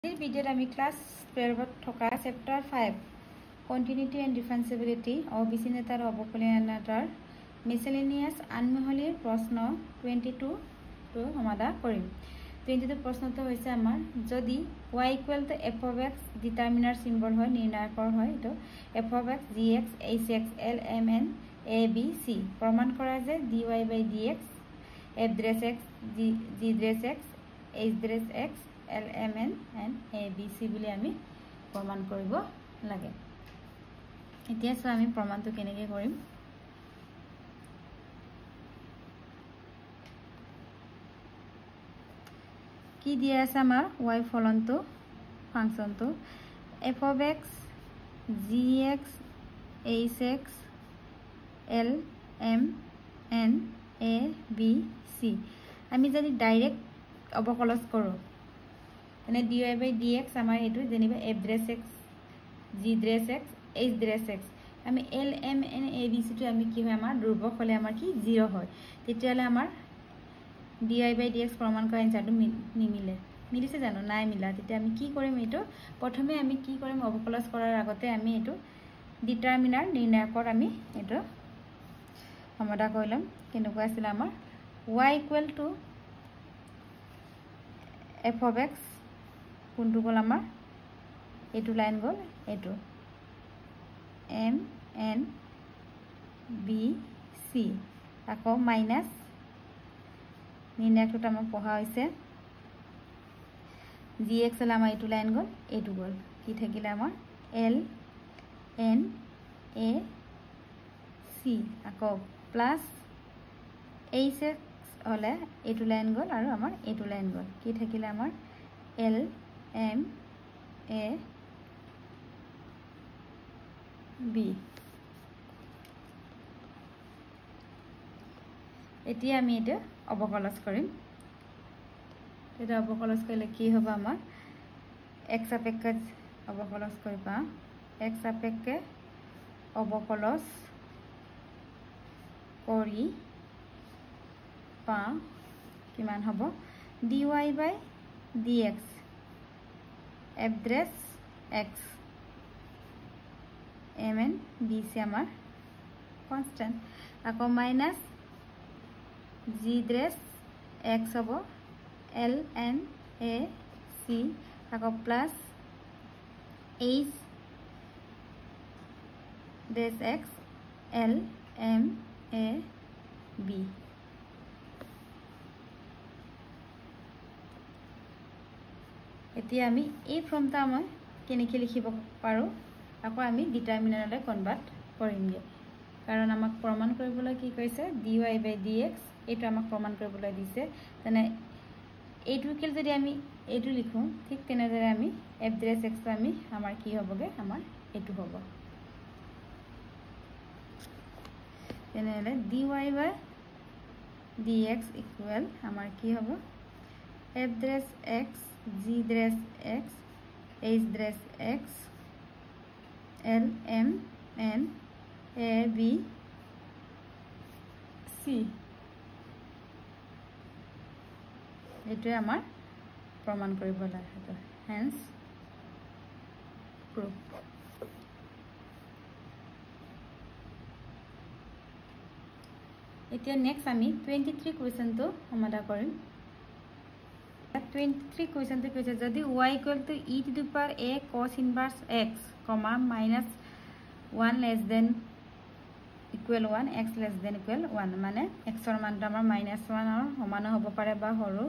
This video আমি class 12 থকা chapter 5 continuity and differentiability অবিচ্ছিন্নতাৰ অবকলনীয়তাৰ miscellaneous আনমহলীৰ প্ৰশ্ন 22 টো সমাধান কৰিম 22 প্ৰশ্নটো হৈছে আমাৰ যদি y = f of x determiner symbol হয় নিৰ্ণায়কৰ হয় তো f of x gx hx lmn abc প্ৰমাণ কৰা যে dy/dx f(x) g(x) h(x) lmn and abc বুলি আমি প্ৰমাণ কৰিব লাগে এতিয়া সো আমি প্ৰমাণটো কেনেকৈ কৰিম কি দিয়া আছে আমাৰ y ফলনটো ফাংচনটো f of x gx hx lmn abc আমি যদি ডাইৰেক্ট অবকলন কৰো এনে dy/dx আমাৰ এটো জেনিবা f(x) g(x) h(x) আমি lmn abc টো আমি কি হয় আমাৰ ধ্ৰুবক হলে আমাৰ কি 0 হয় তেতিয়ালে আমাৰ dy/dx প্ৰমাণ কৰা আনসাৰটো নিমিলে মিলিছে জানো নাই মিলা তেতিয়া আমি কি কৰিম এটো প্ৰথমে আমি কি কৰিম অবকলন কৰাৰ আগতে আমি এটো ডিটাৰমিনাৰ নিৰ্ণায়কৰ আমি এটো সমাধান কৰিলাম কেনেকুৱা আছিল আমাৰ y = f of x কোনটো গল আমাৰ এটো লাইন গল এটো m n b c আকৌ মাইনাস নিৰ্ণায়কটো আমাৰ পঢ়া হৈছে gx হল আমাৰ এটো লাইন গল এটো গল কি থাকিলে আমাৰ l n a c আকৌ প্লাস hx হলে এটো লাইন গল আৰু আমাৰ এটো লাইন গল কি থাকিলে আমাৰ l m a b এতিয়া আমি এটা অবকলন কৰিম এটা অবকলন কৰিলে কি হ'ব আমাৰ x সাপেক্ষে অবকলন কৰিবা x সাপেক্ষে অবকলন কৰি পা কিমান হ'ব dy/dx f(x) mn bc আমাৰ কনস্ট্যান্ট আকৌ মাইনাস g(x) হ'ব ln a c আকৌ plus h(x) lm a b এতিয়া আমি এই ফৰ্মটা মই কেনেকৈ লিখিব পাৰো আকৌ আমি ডিটাৰমিনাৰলৈ কনভাৰ্ট কৰিমগে কাৰণ আমাক প্ৰমাণ কৰিবলৈ কি কৈছে dy/dx এটো আমাক প্ৰমাণ কৰিবলৈ দিছে তেনে এটো কিল যদি আমি এটো লিখো ঠিক তেনেদৰে আমি f(x) টো আমি আমাৰ কি হ'বগে আমাৰ এটো হ'ব তেনেহলে dy/dx ইকুৱেল আমাৰ কি হ'ব f(x) g(x) h(x) lmn abc এটো আমাৰ প্ৰমাণ কৰিব লাগে হেন্স প্ৰুফ এতিয়া নেক্সট আমি 23 কোৱেশ্চনটো সমাধান কৰিম 23 কোৱেশ্চনটো কৈছে যদি y = e⁴ cos inverse x, -1 less than equal 1 x less than equal 1 মানে x ৰ মানটো আমাৰ -1 ৰ সমান হ'ব পাৰে বা সৰু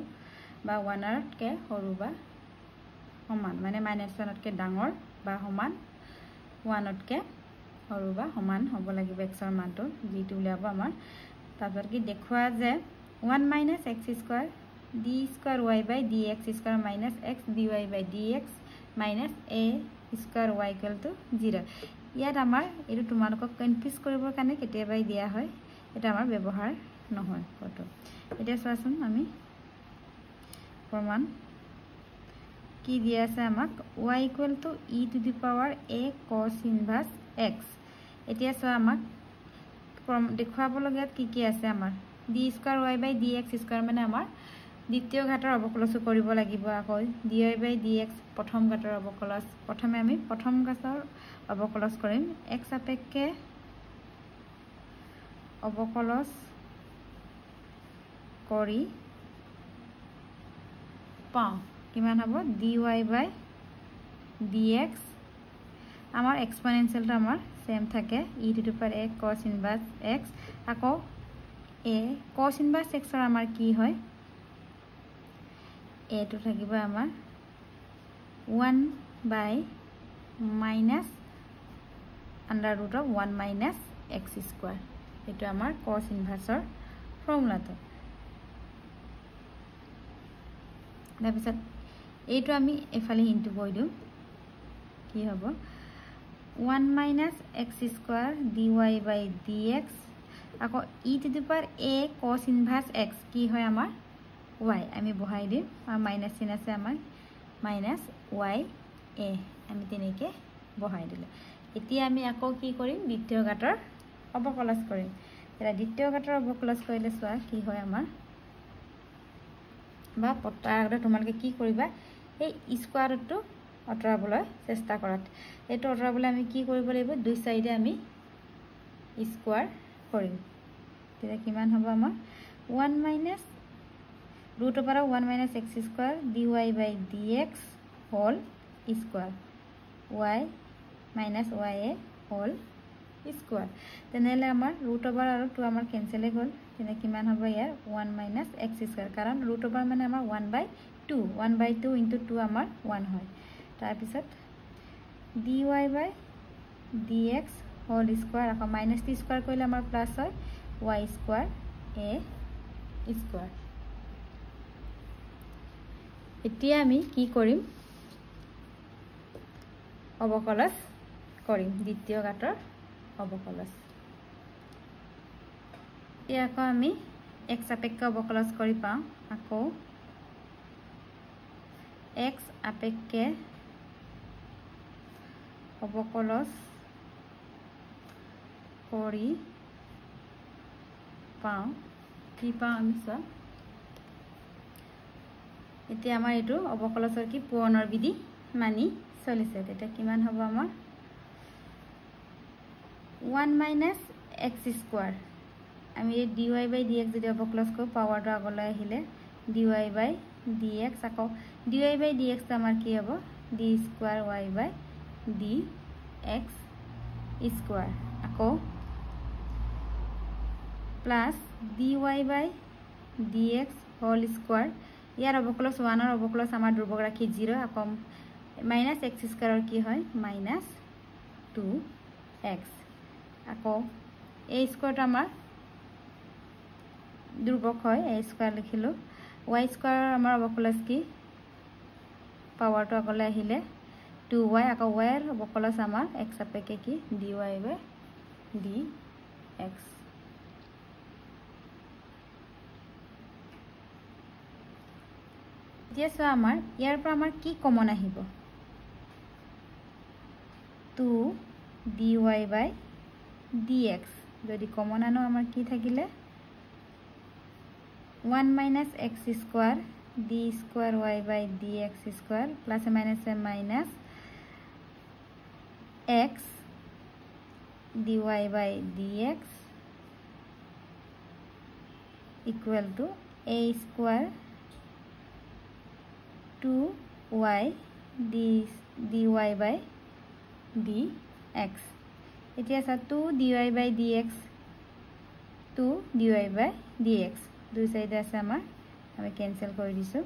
বা 1 তকৈ সৰু বা সমান মানে -1 তকৈ ডাঙৰ বা সমান 1 তকৈ সৰু বা সমান হ'ব লাগিব x ৰ মানটো যেটো উলিয়াব আমাৰ তাৰপৰ কি দেখুৱা যে 1 - x² d²y/dx² - x dy/dx - a² y = 0 ইয়াত আমাৰ এটো তোমালোকক কনফিউজ কৰিবৰ কাৰণে কেতিয়াবাই দিয়া হয় এটা আমাৰ ব্যৱহাৰ নহয় কটো এটা চোৱাচোন আমি প্ৰমাণ কি দিয়া আছে আমাক y = e⁴ cos inverse x এতিয়া চোৱা আমাক দেখুৱাব লগিয়াত কি আছে আমাৰ d² y/dx² মানে আমাৰ দ্বিতীয় ঘাতৰ অৱকলজো কৰিব লাগিব আকৌ dy by dx প্ৰথম ঘাতৰ অৱকলজ প্ৰথমে আমি প্ৰথম ঘাতৰ অৱকলজ কৰিম x সাপেক্ষে অৱকলজ কৰি পাওঁ কিমান হ'ব dy by dx আমাৰ এক্সপোনেনশিয়েলটো আমাৰ সেম থাকে e to the power a cos inverse x আকৌ a cos inverse x ৰ আমাৰ কি হয় a to থাকিব আমাৰ 1 by minus under root of 1 minus x square এটো আমাৰ cos inverse ৰ ফৰ্মুলাটো তাৰপিছত এইটো আমি এফালে ইনটু কৰি দিম কি হ'ব 1 minus x square dy by dx আকৌ e to the power a cos inverse x কি হয় আমাৰ y আমি বহাই দিম আৰ মাইনাস চিন আছে আমাৰ মাইনাস y a আমি তেনেকৈ বহাই দিলে এতিয়া আমি আকৌ কি কৰিম দ্বিতীয় ঘাতৰ অৱকলজ কৰিম এটা দ্বিতীয় ঘাতৰ অৱকলজ কৰিলে চোৱা কি হয় আমাৰ বা পটাৰ আগতে তোমালোকে কি কৰিবা এই স্কয়াৰটো অতৰাবলৈ চেষ্টা কৰাত এটো অতৰাবলৈ আমি কি কৰিব লাগিব দুই সাইডে আমি স্কয়াৰ কৰিম তেতিয়া কিমান হ'ব আমাৰ 1 minus root over 1 minus x square dy by dx whole square y minus ya whole square তেনেহলে আমাৰ root over আৰু 2 আমাৰ কেনসেল হৈ গল তেনে কিমান হ'ব ইয়াৰ 1 minus x square কাৰণ root over মানে আমাৰ 1 by 2 into 2 আমাৰ 1 হয় তাৰ পিছত dy by dx whole square আকৌ minus t square কৰিলে আমাৰ প্লাস হয় y square a square এতিয়া আমি কি কৰিম অৱকলজ কৰিম দ্বিতীয় ঘাতৰ অৱকলজ ইয়াক আমি x সাপেক্ষে অৱকলজ কৰি পাওঁ আকৌ x সাপেক্ষে অৱকলজ কৰি পাওঁ কি পাওঁ আমি চোৱা এতিয়া আমাৰ এটো অৱকলজৰ কি পুৰণৰ বিধি মানি চলিছে তেতিয়া কিমান হ'ব আমাৰ 1 minus x square আমি dy by dx যদি অৱকলজ কৰো পাৱাৰটো আগলৈ আহিলে dy by dx আকৌ dy by dx তো আমাৰ কি হ'ব d square y by dx square আকৌ plus dy by dx whole square ইয়াৰ অৱকলজ 1 ৰ অৱকলজ আমাৰ ধ্ৰুবক ৰাখি 0 আকৌ minus x square কি হয় minus 2x আকৌ a square আমাৰ ধ্ৰুবক হয় a square লিখিলো y square আমাৰ অৱকলজ কি পাৱাৰটো আগলৈ আহিলে 2y আকৌ y ৰ অৱকলজ আমাৰ x সাপেক্ষে কি dy by dx যেসা আমাৰ ইয়াৰ পৰা আমাৰ কি কমন আহিব 2 dy by dx যদি কমন আনো আমাৰ কি থাকিলে 1 minus x square d square y by dx square plus minus minus x dy by dx equal to a square 2y dy by dx এতিয়া আছে 2 dy by dx 2 dy by dx দুই সাইডে আছে আমাৰ আমি ক্যান্সেল কৰি দিছো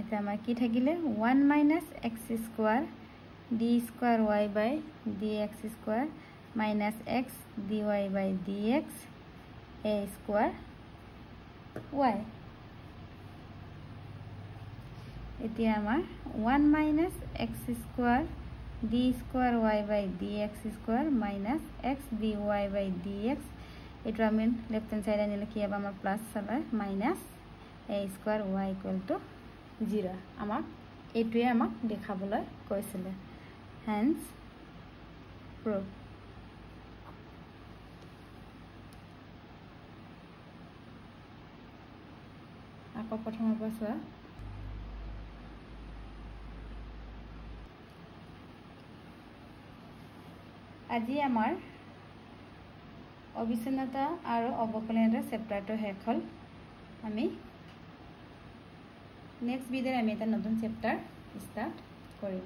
এটা আমাৰ কি থাকিলে 1 minus x square d square y by dx square minus x dy by dx a square y এতিয়া আমাৰ 1 minus x square d square y by dx square minus x dy by dx এটো আমি left hand সাইডে নিলে কি হবে আমাৰ plus হবে minus a square y equal to 0 আমাক এটোৱে আমাক দেখাবলৈ কৈছিলে hence proof আকৌ প্ৰথমৰ পৰা চোৱা। আজি আমাৰ অবিচ্ছিন্নতা আৰু অৱকলনীয়তা চেপ্টাৰটো শেষ হ'ল। আমি নেক্সট ভিডিঅ'ত আমি এটা নতুন চেপ্টাৰ ষ্টাৰ্ট কৰিম।